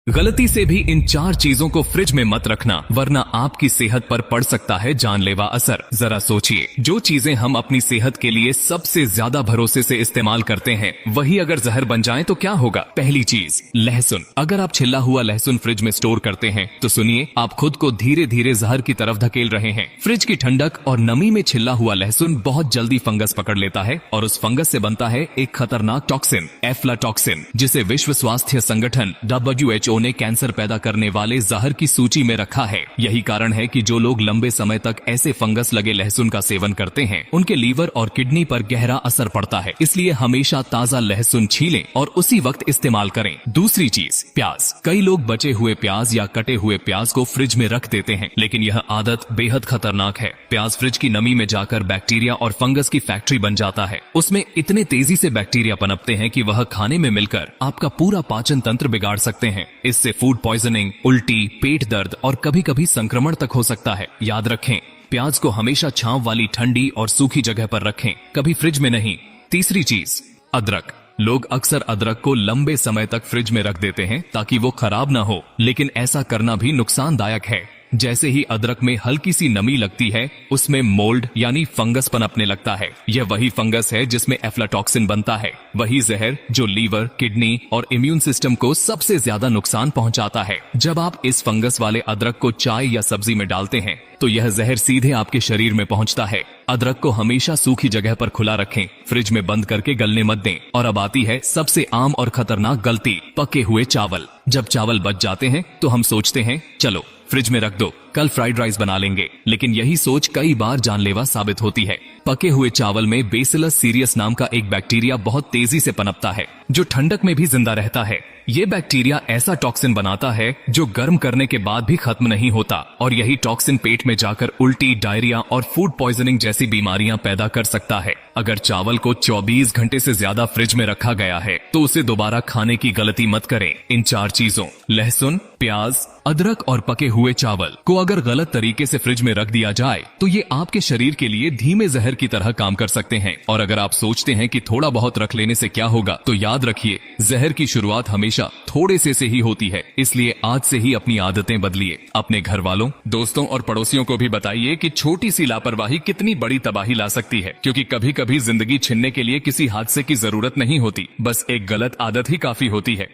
गलती से भी इन 4 चीजों को फ्रिज में मत रखना, वरना आपकी सेहत पर पड़ सकता है जानलेवा असर। जरा सोचिए, जो चीजें हम अपनी सेहत के लिए सबसे ज्यादा भरोसे से इस्तेमाल करते हैं, वही अगर जहर बन जाए तो क्या होगा। पहली चीज, लहसुन। अगर आप छिला हुआ लहसुन फ्रिज में स्टोर करते हैं तो सुनिए, आप खुद को धीरे धीरे जहर की तरफ धकेल रहे हैं। फ्रिज की ठंडक और नमी में छिला हुआ लहसुन बहुत जल्दी फंगस पकड़ लेता है और उस फंगस से बनता है एक खतरनाक टॉक्सिन, एफ्लाटॉक्सिन, जिसे विश्व स्वास्थ्य संगठन WHO ने कैंसर पैदा करने वाले जहर की सूची में रखा है। यही कारण है कि जो लोग लंबे समय तक ऐसे फंगस लगे लहसुन का सेवन करते हैं, उनके लीवर और किडनी पर गहरा असर पड़ता है। इसलिए हमेशा ताजा लहसुन छीलें और उसी वक्त इस्तेमाल करें। दूसरी चीज, प्याज। कई लोग बचे हुए प्याज या कटे हुए प्याज को फ्रिज में रख देते हैं, लेकिन यह आदत बेहद खतरनाक है। प्याज फ्रिज की नमी में जाकर बैक्टीरिया और फंगस की फैक्ट्री बन जाता है। उसमें इतने तेजी से बैक्टीरिया पनपते हैं कि वह खाने में मिलकर आपका पूरा पाचन तंत्र बिगाड़ सकते हैं। इससे फूड पॉइजनिंग, उल्टी, पेट दर्द और कभी कभी संक्रमण तक हो सकता है। याद रखें, प्याज को हमेशा छांव वाली ठंडी और सूखी जगह पर रखें, कभी फ्रिज में नहीं। तीसरी चीज, अदरक। लोग अक्सर अदरक को लंबे समय तक फ्रिज में रख देते हैं ताकि वो खराब ना हो, लेकिन ऐसा करना भी नुकसानदायक है। जैसे ही अदरक में हल्की सी नमी लगती है, उसमें मोल्ड यानी फंगस पनपने लगता है। यह वही फंगस है जिसमें एफ्लाटॉक्सिन बनता है, वही जहर जो लीवर, किडनी और इम्यून सिस्टम को सबसे ज्यादा नुकसान पहुंचाता है। जब आप इस फंगस वाले अदरक को चाय या सब्जी में डालते हैं तो यह जहर सीधे आपके शरीर में पहुंचता है। अदरक को हमेशा सूखी जगह पर खुला रखें, फ्रिज में बंद करके गलने मत दें। और अब आती है सबसे आम और खतरनाक गलती, पके हुए चावल। जब चावल बच जाते हैं तो हम सोचते हैं चलो फ्रिज में रख दो, कल फ्राइड राइस बना लेंगे, लेकिन यही सोच कई बार जानलेवा साबित होती है। पके हुए चावल में बेसिलस सीरियस नाम का एक बैक्टीरिया बहुत तेजी से पनपता है, जो ठंडक में भी जिंदा रहता है। ये बैक्टीरिया ऐसा टॉक्सिन बनाता है जो गर्म करने के बाद भी खत्म नहीं होता, और यही टॉक्सिन पेट में जाकर उल्टी, डायरिया और फूड पॉइजनिंग जैसी बीमारियां पैदा कर सकता है। अगर चावल को 24 घंटे से ज्यादा फ्रिज में रखा गया है तो उसे दोबारा खाने की गलती मत करें। इन 4 चीजों, लहसुन, प्याज, अदरक और पके हुए चावल को अगर गलत तरीके से फ्रिज में रख दिया जाए तो ये आपके शरीर के लिए धीमे जहर की तरह काम कर सकते हैं। और अगर आप सोचते हैं कि थोड़ा बहुत रख लेने से क्या होगा, तो याद रखिए, जहर की शुरुआत हमेशा थोड़े से ही होती है। इसलिए आज से ही अपनी आदतें बदलिए। अपने घर वालों, दोस्तों और पड़ोसियों को भी बताइए कि छोटी सी लापरवाही कितनी बड़ी तबाही ला सकती है, क्योंकि कभी कभी जिंदगी छीनने के लिए किसी हादसे की जरूरत नहीं होती, बस एक गलत आदत ही काफी होती है।